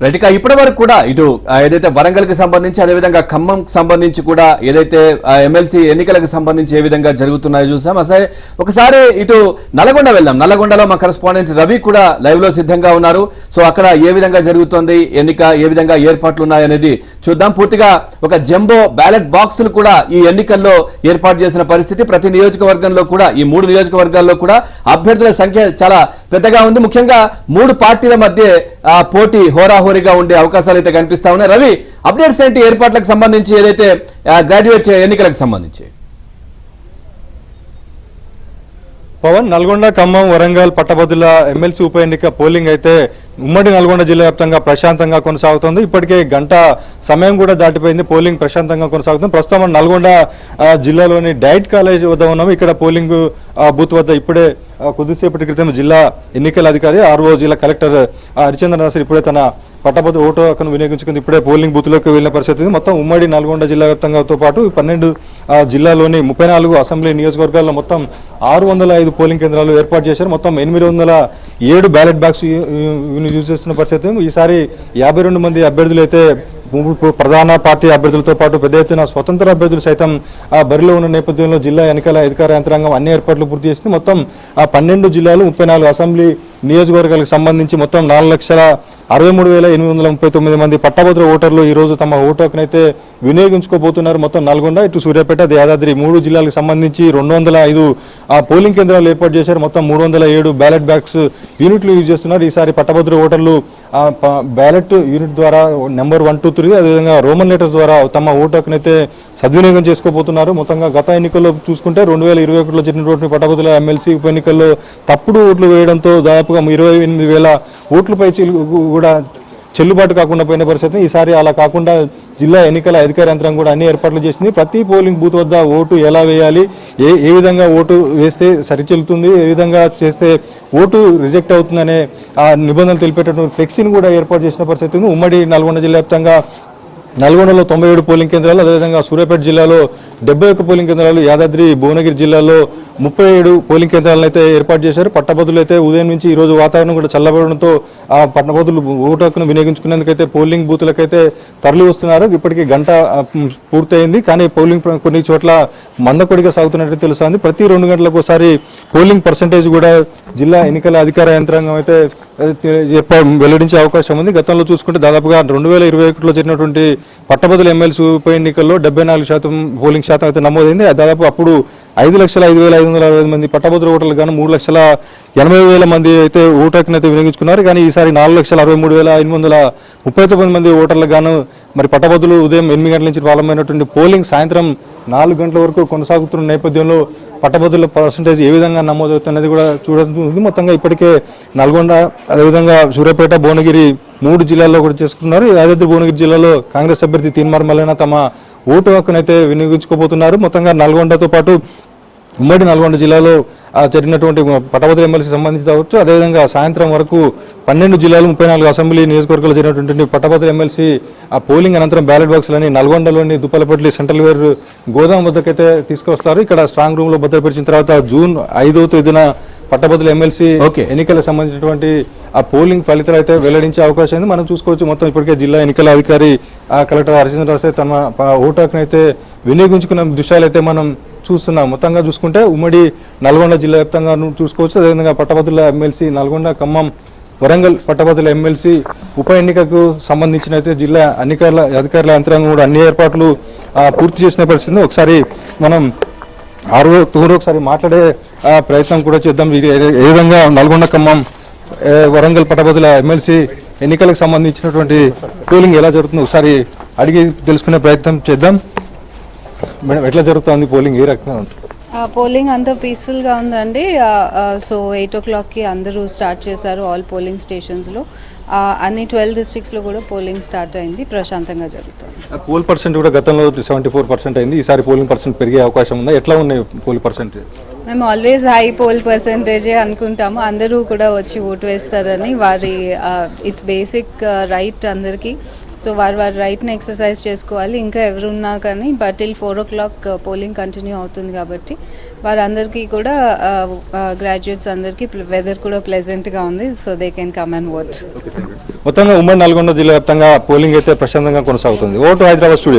Right. ఇక ఇప్పటి వరకు కూడా ఇటు ఏదైతే వరంగల్ కి సంబంధించి అదేవిధంగా ఖమ్మం సంబంధించి కూడా ఏదైతే ఎమ్మెల్సీ ఎన్నికలకు సంబంధించి ఏ విధంగా జరుగుతున్నాయో చూసాం. అసలు ఒకసారి ఇటు నల్గొండ వెళ్దాం. నల్గొండలో మా కరెస్పాండెంట్ రవి కూడా లైవ్ లో సిద్ధంగా ఉన్నారు. సో అక్కడ ఏ విధంగా జరుగుతుంది ఎన్నిక, ఏ విధంగా ఏర్పాట్లు ఉన్నాయనేది చూద్దాం. పూర్తిగా ఒక జంబో బ్యాలెట్ బాక్సులు కూడా ఈ ఎన్నికల్లో ఏర్పాటు చేసిన పరిస్థితి. ప్రతి నియోజకవర్గంలో కూడా ఈ 3 నియోజకవర్గాల్లో కూడా అభ్యర్థుల సంఖ్య చాలా పెద్దగా ఉంది. ముఖ్యంగా 3 పార్టీల మధ్య పోటీ హోరాహోరీగా ఉండే అవకాశాలు అయితే కనిపిస్తా ఉన్నాయి. రవి, అప్డేట్స్ ఏంటి ఏర్పాట్లకు సంబంధించి, ఏదైతే గ్రాడ్యుయేట్ ఎన్నికలకు సంబంధించి? పవన్, నల్గొండ, ఖమ్మం, వరంగల్ పట్టభద్రుల ఎమ్మెల్సీ ఉప ఎన్నిక పోలింగ్ అయితే ఉమ్మడి నల్గొండ జిల్లా వ్యాప్తంగా ప్రశాంతంగా కొనసాగుతుంది. ఇప్పటికే గంట సమయం కూడా దాటిపోయింది. పోలింగ్ ప్రశాంతంగా కొనసాగుతుంది. ప్రస్తుతం మనం నల్గొండ జిల్లాలోని డైట్ కాలేజ్ వద్ద ఉన్నాము. ఇక్కడ పోలింగ్ బూత్ వద్ద ఇప్పుడే కొద్దిసేపటి క్రితం జిల్లా ఎన్నికల అధికారి ఆర్ఓ జిల్లా కలెక్టర్ హరిచంద్ర నాసర్ ఇప్పుడే తన పట్టభద్రుల ఓటు హక్కును వినియోగించుకుంది. ఇప్పుడే పోలింగ్ బూత్లోకి వెళ్లిన పరిస్థితి. మొత్తం ఉమ్మడి నల్గొండ జిల్లా వ్యాప్తంగాతో పాటు 12 జిల్లాలోని 34 అసెంబ్లీ నియోజకవర్గాల్లో మొత్తం 605 పోలింగ్ కేంద్రాలు ఏర్పాటు చేశారు. మొత్తం 807 బ్యాలెట్ బాక్స్ యూజ్ చేస్తున్న పరిస్థితి. ఈసారి 52 మంది అభ్యర్థులు అయితే ప్రధాన పార్టీ అభ్యర్థులతో పాటు పెద్ద ఎత్తున స్వతంత్ర అభ్యర్థులు సైతం బరిలో ఉన్న నేపథ్యంలో జిల్లా ఎన్నికల అధికార యంత్రాంగం అన్ని ఏర్పాట్లు పూర్తి చేసింది. మొత్తం 12 జిల్లాలు 34 అసెంబ్లీ నియోజకవర్గాలకు సంబంధించి మొత్తం 4,63,839 మంది పట్టభద్రుల ఓటర్లు ఈ రోజు తమ ఓటు హక్కునైతే వినియోగించుకోబోతున్నారు. మొత్తం నల్గొండ, ఇటు సూర్యాపేట, యాదాద్రి 3 జిల్లాలకు సంబంధించి 205 పోలింగ్ కేంద్రాలు ఏర్పాటు చేశారు. మొత్తం 307 బ్యాలెట్ బాక్స్ యూనిట్లు యూజ్ చేస్తున్నారు. ఈసారి పట్టభద్రుల ఓటర్లు బ్యాలెట్ యూనిట్ ద్వారా నెంబర్ 1, 2, 3 అదేవిధంగా రోమన్ లెటర్స్ ద్వారా తమ ఓటు హక్కునైతే సద్వినియోగం చేసుకోబోతున్నారు. మొత్తంగా గత ఎన్నికల్లో చూసుకుంటే 2021లో జరిగినటువంటి పట్టభద్రుల ఎమ్మెల్సీ ఉప ఎన్నికల్లో తప్పుడు ఓట్లు వేయడంతో దాదాపుగా 28,000 ఓట్లపై కూడా చెల్లుబాటు కాకుండా పోయిన పరిస్థితి. ఈసారి అలా కాకుండా జిల్లా ఎన్నికల అధికార యంత్రం కూడా అన్ని ఏర్పాట్లు చేసింది. ప్రతి పోలింగ్ బూత్ వద్ద ఓటు ఎలా వేయాలి, ఏ విధంగా ఓటు వేస్తే సరిచెల్లుతుంది, ఏ విధంగా చేస్తే ఓటు రిజెక్ట్ అవుతుందనే నిబంధనలు తెలిపేటటువంటి ఫ్లెక్సీని కూడా ఏర్పాటు చేసిన పరిస్థితి ఉంది. ఉమ్మడి నల్గొండ జిల్లా వ్యాప్తంగా నల్గొండలో 97 పోలింగ్ కేంద్రాలు, అదేవిధంగా సూర్యాపేట జిల్లాలో 71 పోలింగ్ కేంద్రాలు, యాదాద్రి భువనగిరి జిల్లాలో 37 పోలింగ్ కేంద్రాలను అయితే ఏర్పాటు చేశారు. పట్టభద్రులు అయితే ఉదయం నుంచి ఈ రోజు వాతావరణం కూడా చల్లబడడంతో ఆ పట్టభద్రులు ఓటు హక్కును వినియోగించుకునేందుకైతే పోలింగ్ బూతులకైతే తరలి వస్తున్నారు. ఇప్పటికీ గంట పూర్తయింది, కానీ పోలింగ్ కొన్ని చోట్ల మందకొడిగా సాగుతున్నట్టు తెలుస్తోంది. ప్రతి 2 గంటలకు ఒకసారి పోలింగ్ పర్సంటేజ్ కూడా జిల్లా ఎన్నికల అధికార యంత్రాంగం అయితే వెల్లడించే అవకాశం ఉంది. గతంలో చూసుకుంటే దాదాపుగా 2021లో జరిగినటువంటి పట్టభద్రుల ఎమ్మెల్సీ ఉప ఎన్నికల్లో 74% పోలింగ్ శాతం అయితే నమోదైంది. దాదాపు అప్పుడు 5,05,560 మంది పట్టభద్రుల ఓటర్లు గాను 3,80,000 మంది అయితే ఓటు హక్కునైతే వినియోగించుకున్నారు. కానీ ఈసారి 4,63,839 మంది ఓటర్లకు గాను మరి పట్టభద్రులు ఉదయం 8 గంటల నుంచి ప్రారంభమైనటువంటి పోలింగ్ సాయంత్రం 4 గంటల వరకు కొనసాగుతున్న నేపథ్యంలో పట్టభద్రుల పర్సంటేజ్ ఏ విధంగా నమోదవుతున్నది కూడా చూడాల్సి. మొత్తంగా ఇప్పటికే నల్గొండ, అదేవిధంగా సూర్యాపేట, భువనగిరి 3 జిల్లాల్లో కూడా చేసుకున్నారు. యాదాద్రి భువనగిరి జిల్లాలో కాంగ్రెస్ అభ్యర్థి తీన్మార్ మల్లన్న తమ ఓటు హక్కునైతే వినియోగించుకోబోతున్నారు. మొత్తంగా నల్గొండతో పాటు ఉమ్మడి నల్గొండ జిల్లాలో జరిగినటువంటి పట్టభద్రుల ఎమ్మెల్సీ సంబంధించి కావచ్చు, అదేవిధంగా సాయంత్రం వరకు 12 జిల్లాలు 34 అసెంబ్లీ నియోజకవర్గాలు జరిగినటువంటి పట్టభద్రుల ఎమ్మెల్సీ పోలింగ్ అనంతరం బ్యాలెట్ బాక్సులని నల్గొండలోని దుప్పలపల్లి సెంట్రల్ వేర్ గోదాం వద్దకైతే తీసుకొస్తారు. ఇక్కడ స్ట్రాంగ్ రూమ్ లో భద్రపరిచిన తర్వాత జూన్ 5వ తేదీన పట్టభద్రుల ఎమ్మెల్సీ ఎన్నికలకు సంబంధించినటువంటి ఆ పోలింగ్ ఫలితాలు అయితే వెల్లడించే అవకాశం ఉంది. మనం చూసుకోవచ్చు. మొత్తం ఇప్పటికే జిల్లా ఎన్నికల అధికారి కలెక్టర్ హరిచంద్ర రాసే తమ ఓటు హక్కునైతే వినియోగించుకున్న దృశ్యాలు అయితే మనం చూస్తున్నాం. మొత్తంగా చూసుకుంటే ఉమ్మడి నల్గొండ జిల్లా వ్యాప్తంగా చూసుకోవచ్చు. అదేవిధంగా పట్టభద్రుల ఎమ్మెల్సీ నల్గొండ, ఖమ్మం, వరంగల్ పట్టభద్రుల ఎమ్మెల్సీ ఉప ఎన్నికకు సంబంధించిన అయితే జిల్లా అధికారుల యంత్రాంగం కూడా అన్ని ఏర్పాట్లు పూర్తి చేసిన పరిస్థితి. ఒకసారి మనం ఒకసారి మాట్లాడే ప్రయత్నం కూడా చేద్దాం. ఏ విధంగా నల్గొండ, ఖమ్మం, వరంగల్ పట్టభద్రుల ఎమ్మెల్సీ ఎన్నికలకు సంబంధించినటువంటి పోలింగ్ ఎలా జరుగుతుందో ఒకసారి అడిగి తెలుసుకునే ప్రయత్నం చేద్దాం. మేడం, ఎట్లా జరుగుతుంది పోలింగ్? ఏ రకంగా ఉంది పోలింగ్? అంతా పీస్ఫుల్గా ఉందండి. సో 8 o'clockకి అందరూ స్టార్ట్ చేశారు ఆల్ పోలింగ్ స్టేషన్స్లో. అన్ని 12 డిస్ట్రిక్ట్స్లో కూడా పోలింగ్ స్టార్ట్ అయింది, ప్రశాంతంగా జరుగుతుంది. పోల్ పర్సెంట్ కూడా గతంలో 74% అయింది. ఈసారి పోలింగ్ పర్సెంట్ పెరిగే అవకాశం ఉందా? ఎట్లా ఉన్నాయి పోల్ పర్సెంటేజ్? మేము ఆల్వేస్ హై పోల్ పర్సెంటేజే అనుకుంటాము. అందరూ కూడా వచ్చి ఓటు వేస్తారని వారి ఇట్స్ బేసిక్ రైట్ అందరికీ. సో వారి రైట్ని ఎక్సర్సైజ్ చేసుకోవాలి. ఇంకా ఎవరున్నా కానీ but till 4 o'clock polling continue అవుతుంది కాబట్టి వారందరికీ కూడా గ్రాడ్యుయేట్స్ అందరికీ వెదర్ కూడా ప్లెజెంట్గా ఉంది. So they can come and vote. మొత్తంగా ఉమ్మడి నల్గొండ జిల్లా వ్యాప్తంగా పోలింగ్ అయితే ప్రశాంతంగా కొనసాగుతుంది. Vote Hyderabad studio.